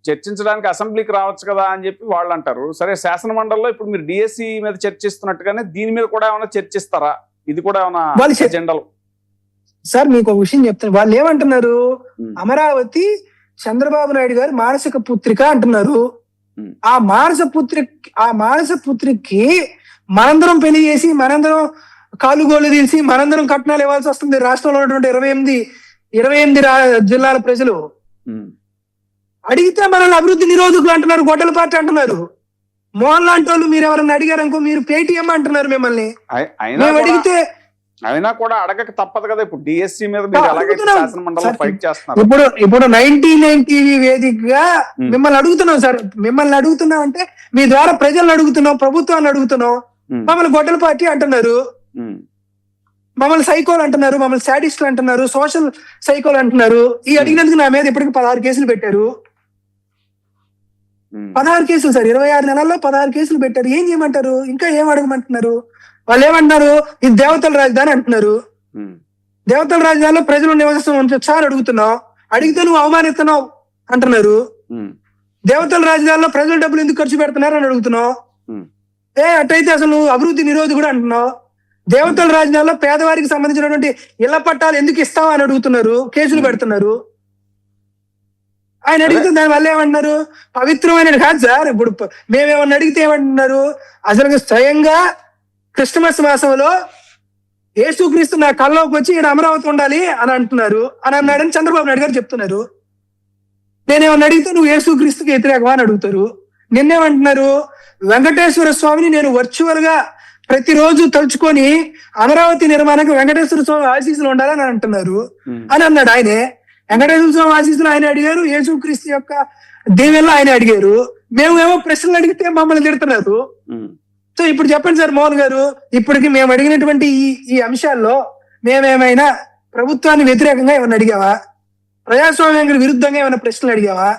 చర్చించడానికి అసెంబ్లీకి రావచ్చు కదా అని చెప్పి వాళ్ళు అంటారు. సరే, శాసన మండలిలో ఇప్పుడు మీరు డిఎస్సి మీద చర్చిస్తున్నట్టుగానే దీని మీద కూడా ఏమైనా చర్చిస్తారా? ఇది కూడా ఏమైనా ఎజెండాలు? సార్ మీకు ఒక విషయం చెప్తాను. వాళ్ళు ఏమంటున్నారు, అమరావతి చంద్రబాబు నాయుడు గారు మానసిక పుత్రిక అంటున్నారు. ఆ మానస పుత్రికి మనందరం పెళ్లి చేసి, మనందరం కాలుగోళ్లు తీసి, మనందరం కట్నాలు ఇవ్వాల్సి వస్తుంది. రాష్ట్రంలో ఉన్నటువంటి 28 జిల్లాల ప్రజలు అడిగితే మనల్ని అభివృద్ధి నిరోధకులు అంటున్నారు, గొడ్డల పార్టీ అంటున్నారు. మోహన్ లాంటి వాళ్ళు మీరు ఎవరన్నా అడిగారనుకో, మీరు పేటీఎం అంటున్నారు మిమ్మల్ని. మేము అడిగితే అయినా కూడా అడగక తప్పదు కదా. ఇప్పుడు డిఎస్సి మీద ఇప్పుడు 99 టీవీ వేదికగా మిమ్మల్ని అడుగుతున్నాం సార్. మిమ్మల్ని అడుగుతున్నాం అంటే మీ ద్వారా ప్రజలను అడుగుతున్నాం, ప్రభుత్వాన్ని అడుగుతున్నాం. మమ్మల్ని గొడ్డల పార్టీ అంటున్నారు, మమ్మల్ని సైకోలు అంటున్నారు, మమ్మల్ని సాడిస్టులు అంటున్నారు, సోషల్ సైకోలు అంటున్నారు. ఈ అడిగినందుకు నా మీద ఇప్పటికి 16 కేసులు పెట్టారు. 16 కేసులు సార్, 26 నెలల్లో 16 కేసులు పెట్టారు. ఏం చేయమంటారు? ఇంకా ఏం అడగమంటున్నారు? వాళ్ళు ఏమంటున్నారు, ఇది దేవతల రాజధాని అంటున్నారు. దేవతల రాజధానిలో ప్రజలు నివసిస్తాం సార్ అడుగుతున్నావు, అడిగితే నువ్వు అవమానిస్తున్నావు అంటున్నారు. దేవతల రాజధానిలో ప్రజల డబ్బులు ఎందుకు ఖర్చు పెడుతున్నారు అని అడుగుతున్నావు. అట్టయితే అసలు నువ్వు అభివృద్ధి నిరోధి కూడా అంటున్నావు. దేవతల రాజధానిలో పేదవారికి సంబంధించినటువంటి ఇళ్ల పట్టాలు ఎందుకు ఇస్తావా అని అడుగుతున్నారు, కేసులు పెడుతున్నారు. ఆయన అడిగితే దాని వల్ల ఏమంటున్నారు, పవిత్రమైన కాదు సార్. ఇప్పుడు మేమేమన్నా అడిగితే ఏమంటున్నారు, అసలు స్వయంగా క్రిస్టమస్ మాసంలో యేసుక్రీస్తు నా కల్లోకి వచ్చి ఈయన అమరావతి ఉండాలి అని అంటున్నారు అని అన్నాడని చంద్రబాబు నాయుడు గారు చెప్తున్నారు. నేనేమన్నా అడిగితే నువ్వు యేసుక్రీస్తుకి వ్యతిరేకమా అని అడుగుతారు. నిన్నేమంటున్నారు, వెంకటేశ్వర స్వామిని నేను వర్చువల్ గా ప్రతిరోజు తలుచుకొని అమరావతి నిర్మాణానికి వెంకటేశ్వర స్వామి ఆశీస్సులు ఉండాలని అంటున్నారు అని అన్నాడు ఆయనే. వెంకటేశ్వర స్వామి ఆశీస్సులు ఆయన అడిగారు, యేసుక్రీస్తు యొక్క దీవెనలు ఆయన అడిగారు. మేమేమో ప్రశ్నలు అడిగితే మమ్మల్ని తిడుతున్నారు. సో ఇప్పుడు చెప్పండి సార్ మోహన్ గారు, ఇప్పటికి మేము అడిగినటువంటి ఈ అంశాల్లో మేమేమైనా ప్రభుత్వాన్ని వ్యతిరేకంగా ఏమైనా అడిగావా? ప్రజాస్వామ్యానికి విరుద్ధంగా ఏమైనా ప్రశ్నలు అడిగావా?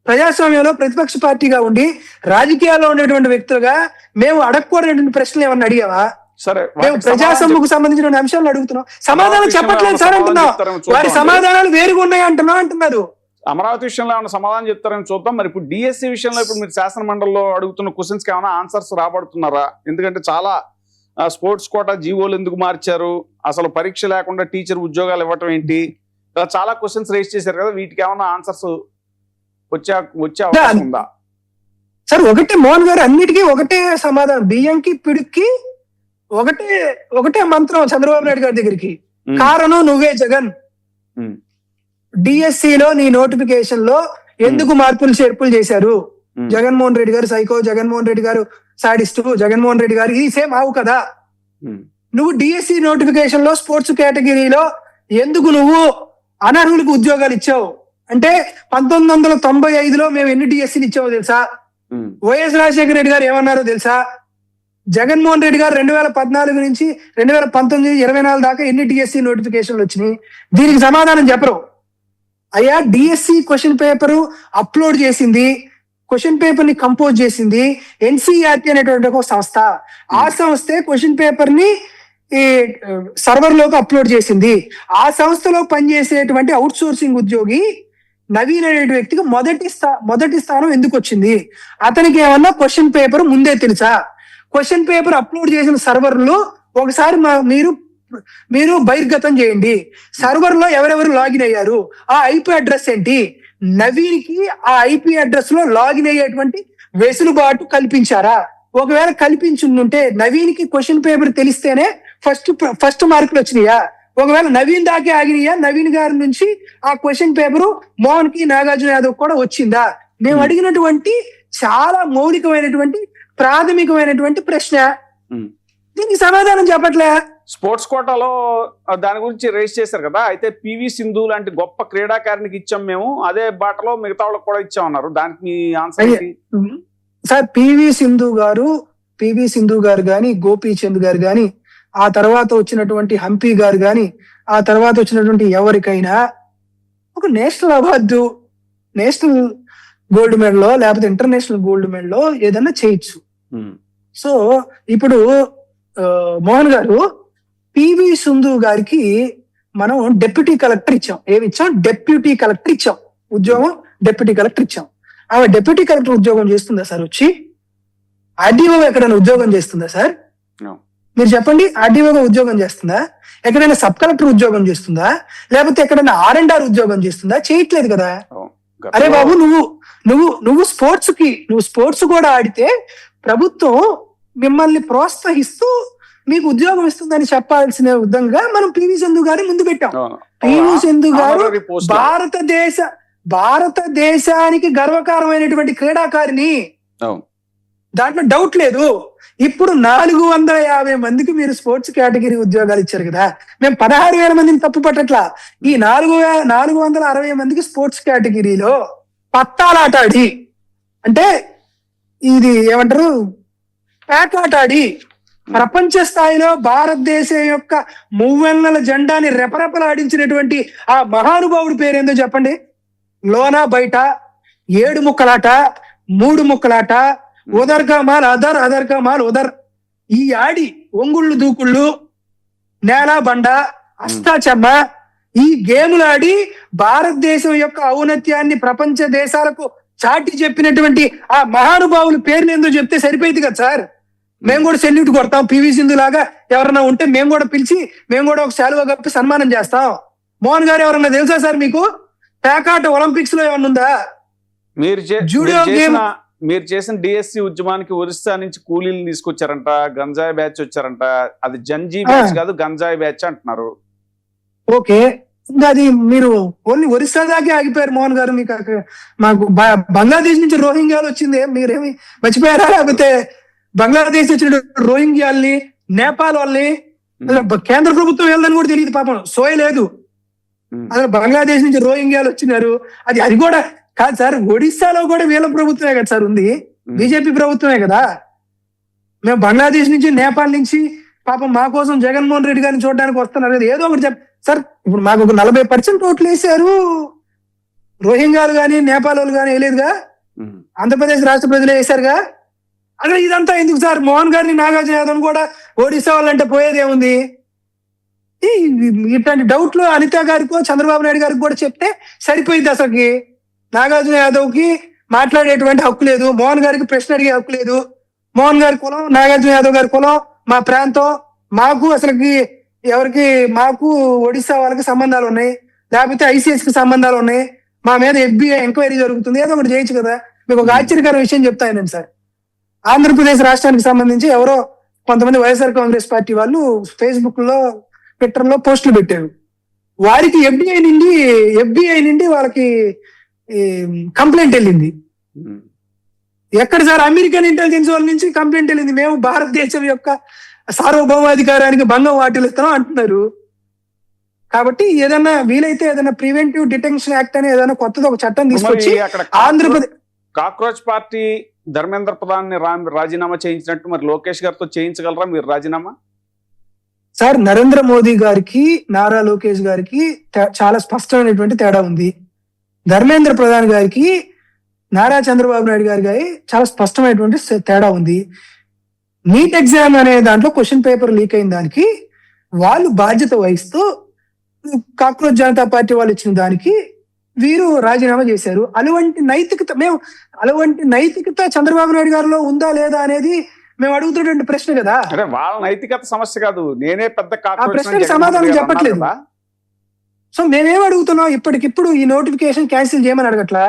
ప్రజాస్వామ్యంలో ప్రతిపక్ష పార్టీగా ఉండి రాజకీయాల్లో ఉండేటువంటి వ్యక్తులుగా మేము అడగకూడనటువంటి ప్రశ్నలు ఏమన్నా అడిగావా? సరే, మేము ప్రజాసమ్ముకు సంబంధించిన అంశాలు అడుగుతున్నాం, సమాధానం చెప్పట్లేదు సార్ అంటున్నాం. వారి సమాధానాలు వేరుగా ఉన్నాయి అంటున్నారు. అమరావతి విషయంలో ఏమైనా సమాధానం చెప్తారని చూద్దాం. మరి ఇప్పుడు డిఎస్సి విషయంలో ఇప్పుడు మీరు శాసన మండలిలో అడుగుతున్న క్వశ్చన్స్ కి ఏమైనా ఆన్సర్స్ రాబడుతున్నారా? ఎందుకంటే చాలా స్పోర్ట్స్ కోటా జీవోలు ఎందుకు మార్చారు, అసలు పరీక్ష లేకుండా టీచర్ ఉద్యోగాలు ఇవ్వటం ఏంటి, ఇలా చాలా క్వశ్చన్స్ రేస్ చేశారు కదా. వీటికి ఏమైనా ఆన్సర్స్ వచ్చే అవకాశం ఉందా సార్? ఒకటే మోహన్ గారు, అన్నిటికీ ఒకటే సమాధానం. బియ్యంకి పిడుక్కి ఒకటే మంత్రం చంద్రబాబు నాయుడు గారి దగ్గరికి, కారణం నువ్వే జగన్. డిఎస్సిలో నీ నోటిఫికేషన్ లో ఎందుకు మార్పులు చేర్పులు చేశారు? జగన్మోహన్ రెడ్డి గారు సైకో, జగన్మోహన్ రెడ్డి గారు సాడిస్టు, జగన్మోహన్ రెడ్డి గారు ఇది సేమ్ ఆవు కదా. నువ్వు డిఎస్సి నోటిఫికేషన్ లో స్పోర్ట్స్ కేటగిరీలో ఎందుకు నువ్వు అనర్హులకు ఉద్యోగాలు ఇచ్చావు అంటే 1995లో మేము ఎన్ని డిఎస్సీలు ఇచ్చామో తెలుసా? వైఎస్ రాజశేఖర రెడ్డి గారు ఏమన్నారో తెలుసా? జగన్మోహన్ రెడ్డి గారు 2014 నుంచి 2019, 24 దాకా ఎన్ని డిఎస్సి నోటిఫికేషన్లు వచ్చినాయి? దీనికి సమాధానం చెప్పరు. అయ్యా, డిఎస్సి క్వశ్చన్ పేపర్ అప్లోడ్ చేసింది, క్వశ్చన్ పేపర్ ని కంపోజ్ చేసింది ఎన్సీఆర్టీ అనేటువంటి ఒక సంస్థ. ఆ సంస్థే క్వశ్చన్ పేపర్ ని ఈ సర్వర్ లోకి అప్లోడ్ చేసింది. ఆ సంస్థలో పనిచేసేటువంటి అవుట్ సోర్సింగ్ ఉద్యోగి నవీన్ అనే వ్యక్తికి మొదటి స్థానం ఎందుకు వచ్చింది? అతనికి ఏమన్నా క్వశ్చన్ పేపర్ ముందే తెలుసా? క్వశ్చన్ పేపర్ అప్లోడ్ చేసిన సర్వర్లు ఒకసారి మీరు బహిర్గతం చేయండి. సర్వర్ లో ఎవరెవరు లాగిన్ అయ్యారు, ఆ ఐపీ అడ్రస్ ఏంటి? నవీన్ కి ఆ ఐపీ అడ్రస్ లో లాగిన్ అయ్యేటువంటి వెసులుబాటు కల్పించారా? ఒకవేళ కల్పించుంటే నవీన్ కి క్వశ్చన్ పేపర్ తెలిస్తేనే ఫస్ట్ మార్కులు వచ్చినాయా? ఒకవేళ నవీన్ దాకే ఆగినాయా? నవీన్ గారి నుంచి ఆ క్వశ్చన్ పేపరు మోహన్ కి, నాగార్జున యాదవ్ కూడా వచ్చిందా? మేము అడిగినటువంటి చాలా మౌలికమైనటువంటి ప్రాథమికమైనటువంటి ప్రశ్న. దీనికి సమాధానం చెప్పట్లే. స్పోర్ట్స్ కోటాలో దాని గురించి రేస్ చేశారు కదా. అయితే పివి సింధు లాంటి గొప్ప క్రీడాకారునికి ఇచ్చాం మేము, అదే బాటలో మిగతా వాళ్ళకి కూడా ఇచ్చామన్నారు. దానికి మీ ఆన్సర్ ఏంటి సార్? పివి సింధు గారు గాని, గోపీచంద్ గారు గాని, ఆ తర్వాత వచ్చినటువంటి హంపీ గారు గాని, ఆ తర్వాత వచ్చినటువంటి ఎవరికైనా ఒక national award, national gold medal లేకపోతే ఇంటర్నేషనల్ గోల్డ్ మెడల్ ఏదన్నా చేయొచ్చు. సో ఇప్పుడు మోహన్ గారు, పివి సింధు గారికి మనం డెప్యూటీ కలెక్టర్ ఇచ్చాం. ఏమి ఇచ్చాం? డెప్యూటీ కలెక్టర్ ఇచ్చాం. ఉద్యోగం డెప్యూటీ కలెక్టర్ ఇచ్చాం. ఆమె డిప్యూటీ కలెక్టర్ ఉద్యోగం చేస్తుందా సార్? వచ్చి ఆర్డీఓ ఎక్కడైనా ఉద్యోగం చేస్తుందా సార్? No. మీరు చెప్పండి, ఆర్డీఓగా ఉద్యోగం చేస్తుందా? ఎక్కడైనా సబ్ కలెక్టర్ ఉద్యోగం చేస్తుందా? లేకపోతే ఎక్కడైనా R&R ఉద్యోగం చేస్తుందా? చేయట్లేదు కదా. అరే బాబు, నువ్వు స్పోర్ట్స్ కూడా ఆడితే ప్రభుత్వం మిమ్మల్ని ప్రోత్సహిస్తూ మీకు ఉద్యోగం ఇస్తుందని చెప్పాల్సిన విధంగా మనం పివి సింధు గారి ముందు పెట్టాం. పివి సింధు గారు భారతదేశానికి గర్వకారమైనటువంటి క్రీడాకారిణి, దాంట్లో డౌట్ లేదు. ఇప్పుడు 450 మందికి మీరు స్పోర్ట్స్ కేటగిరీ ఉద్యోగాలు ఇచ్చారు కదా. మేము 16,000 మందిని తప్పు పట్టట్లా. ఈ 460 మందికి స్పోర్ట్స్ కేటగిరీలో పత్తాలాట ఆడి, అంటే ఇది ఏమంటారు, పేకాట ఆడి ప్రపంచ స్థాయిలో భారతదేశం యొక్క మువ్వెన్నెల జెండాని రెపరెపలాడించినటువంటి ఆ మహానుభావుడి పేరేందో చెప్పండి. లోనా బయట 7 ముక్కలాట, 3 ముక్కలాట, ఉదర్ కా మాల్ అదర్, అదర్ కా మాల్ ఉదర్, ఈ ఆడి ఒంగుళ్ళు దూకుళ్ళు, నేల బండ, అష్టాచమ్మ, ఈ గేములు ఆడి భారతదేశం యొక్క ఔన్నత్యాన్ని ప్రపంచ దేశాలకు చాటి చెప్పినటువంటి ఆ మహానుభావుల పేర్లు ఏందో చెప్తే సరిపోయింది కదా సార్. మేము కూడా సెల్యూట్ కొడతాం. పివి సింధు లాగా ఎవరన్నా ఉంటే మేము కూడా పిలిచి, మేము కూడా ఒక శాలువా కప్పి సన్మానం చేస్తాం. మోహన్ గారు ఎవరన్నా తెలుసా సార్ మీకు? పేకాట ఒలింపిక్స్ లో ఏమన్నా ఉందా? మీరు చేసిన డిఎస్సి ఉద్యమానికి ఒరిస్సా నుంచి కూలీలు తీసుకొచ్చారంట, గంజాయి బ్యాచ్ వచ్చారంట. అది జంజీ బ్యాచ్ కాదు, గంజాయి బ్యాచ్ అంటున్నారు. ఓకే, ఇంకా అది మీరు ఓన్లీ ఒరిస్సా దాకే ఆగిపోయారు మోహన్ గారు. మీకు మాకు బంగ్లాదేశ్ నుంచి రోహింగ్యాలు వచ్చింది, మీరేమి మర్చిపోయారా? లేకపోతే బంగ్లాదేశ్ వచ్చిన రోహింగ్యాల్ని, నేపాల్ వాళ్ళని కేంద్ర ప్రభుత్వం వెళ్ళదని కూడా తెలియదు పాపం, సోయ లేదు. అసలు బంగ్లాదేశ్ నుంచి రోహింగ్యాలు వచ్చినారు. అది కూడా కాదు సార్, ఒడిస్సాలో కూడా వీళ్ళ ప్రభుత్వమే కదా సార్ ఉంది, బీజేపీ ప్రభుత్వమే కదా. మేము బంగ్లాదేశ్ నుంచి, నేపాల్ నుంచి పాపం మా కోసం జగన్మోహన్ రెడ్డి గారిని చూడడానికి వస్తున్నారు కదా. ఏదో ఒకటి సార్, ఇప్పుడు మాకు ఒక 40% ఓట్లు వేసారు రోహింగ్యాలు కానీ నేపాల్ వాళ్ళు కానీ వేయలేదుగా, ఆంధ్రప్రదేశ్ రాష్ట్ర ప్రజలే వేశారుగా. అసలు ఇదంతా ఎందుకు సార్? మోహన్ గారిని, నాగార్జున యాదవ్ కూడా ఒడిస్సా వాళ్ళంటే పోయేదేముంది? ఇట్లాంటి డౌట్లు అనిత గారికో చంద్రబాబు నాయుడు గారికి కూడా చెప్తే సరిపోయింది. అసలుకి నాగార్జున యాదవ్ కి మాట్లాడేటువంటి హక్కు లేదు, మోహన్ గారికి ప్రశ్న అడిగే హక్కు లేదు. మోహన్ గారి కులం, నాగార్జున యాదవ్ గారి కులం, మా ప్రాంతం, మాకు అసలుకి మాకు ఒడిస్సా వాళ్ళకి సంబంధాలు ఉన్నాయి, లేకపోతే ICS కి సంబంధాలు ఉన్నాయి, మా మీద FBI ఎంక్వైరీ జరుగుతుంది, ఏదో ఒకటి చేయొచ్చు కదా. మీకు ఒక ఆశ్చర్యకర విషయం చెప్తానండి సార్. ఆంధ్రప్రదేశ్ రాష్ట్రానికి సంబంధించి ఎవరో కొంతమంది వైఎస్ఆర్ కాంగ్రెస్ పార్టీ వాళ్ళు ఫేస్బుక్ లో, ట్విట్టర్ లో పోస్టులు పెట్టారు. వారికి FBI నుండి వాళ్ళకి కంప్లైంట్ వెళ్ళింది. ఎక్కడ సార్? అమెరికన్ ఇంటెలిజెన్స్ వాళ్ళ నుంచి కంప్లైంట్ వెళ్ళింది. మేము భారతదేశం యొక్క సార్వభౌమాధికారానికి భంగం వాటిల్లుస్తున్నాం అంటున్నారు. కాబట్టి ఏదైనా వీలైతే ఏదైనా ప్రివెంటివ్ డిటెన్షన్ యాక్ట్ అని ఏదైనా కొత్తది ఒక చట్టం తీసుకొచ్చి ఆంధ్రప్రదేశ్ కాక్రోచ్ పార్టీ ధర్మేంద్ర ప్రధాన్ రాజీనామా చేయించినట్టు మరి లోకేష్ గారితో చేయించగలరా మీరు రాజీనామా? సార్, నరేంద్ర మోదీ గారికి, నారా లోకేష్ గారికి చాలా స్పష్టమైనటువంటి తేడా ఉంది. ధర్మేంద్ర ప్రధాన్ గారికి, నారా చంద్రబాబు నాయుడు గారికి చాలా స్పష్టమైనటువంటి తేడా ఉంది. నీట్ ఎగ్జామ్ అనే దాంట్లో క్వశ్చన్ పేపర్ లీక్ అయిన దానికి వాళ్ళు బాధ్యత వహిస్తూ కాక్రోచ్ జనతా పార్టీ వాళ్ళు ఇచ్చిన దానికి వీరు రాజీనామా చేశారు. అటువంటి నైతికత చంద్రబాబు నాయుడు గారిలో ఉందా లేదా అనేది మేము అడుగుతున్నటువంటి ప్రశ్న కదా. అంటే వాళ్ళ నైతికత సమస్య కాదు, నేనే పెద్ద ఆ ప్రశ్నకు సమాధానం చెప్పట్లేదు. సో మేమేం అడుగుతున్నాం, ఇప్పటికిప్పుడు ఈ నోటిఫికేషన్ క్యాన్సిల్ చేయమని అడగట్లా.